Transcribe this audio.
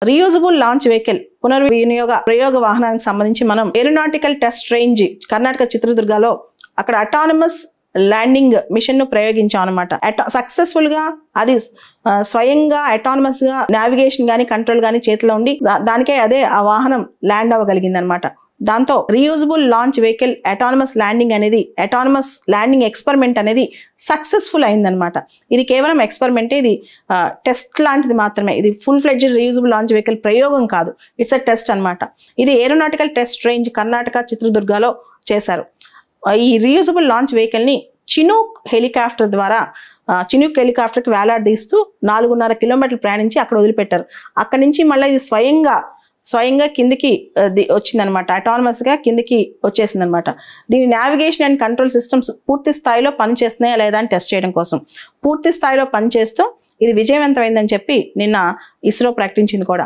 Reusable launch vehicle పునర్వినియోగ ప్రయోగ వాహనానికి సంబంధించి మనం ఏరోనాటికల్ టెస్ట్ రేంజ్ కర్ణాటక చిత్రదుర్గలో అక్కడ అటానమస్ ల్యాండింగ్ మిషన్ ను ప్రయోగించాం అనమాట. సక్సెస్ఫుల్ గా అది స్వయంగా అటానమస్ గా నావిగేషన్ గానీ కంట్రోల్ గానీ చేతిలో ఉండి దానికే అదే ఆ వాహనం ల్యాండ్ అవ్వగలిగింది అనమాట. దాంతో reusable launch vehicle autonomous landing అనేది అటానమస్ ల్యాండింగ్ ఎక్స్పెరిమెంట్ అనేది సక్సెస్ఫుల్ అయిందనమాట. ఇది కేవలం ఎక్స్పెరిమెంట్, ఇది టెస్ట్ లాంటిది మాత్రమే. ఇది full fledged reusable launch vehicle ప్రయోగం కాదు, ఇట్స్ అ టెస్ట్ అనమాట. ఇది ఏరోనాటికల్ టెస్ట్ రేంజ్ కర్ణాటక చిత్రదుర్గలో చేశారు. ఈ రీయూజబుల్ లాంచ్ వెహికల్ ని చినూక్ హెలికాప్టర్ ద్వారా చినూక్ హెలికాప్టర్కి వేలాడదీస్తూ 4.5 కిలోమీటర్లు ప్రయాణించి అక్కడ వదిలిపెట్టారు. అక్కడి నుంచి మళ్ళీ ఇది స్వయంగా కిందికి వచ్చిందనమాట, అటానమస్ గా కిందికి వచ్చేసింది అనమాట. దీని నావిగేషన్ అండ్ కంట్రోల్ సిస్టమ్స్ పూర్తి స్థాయిలో పనిచేస్తున్నాయా లేదా అని టెస్ట్ చేయడం కోసం పూర్తి స్థాయిలో పనిచేస్తూ ఇది విజయవంతమైందని చెప్పి నిన్న ఇస్రో ప్రకటించింది కూడా.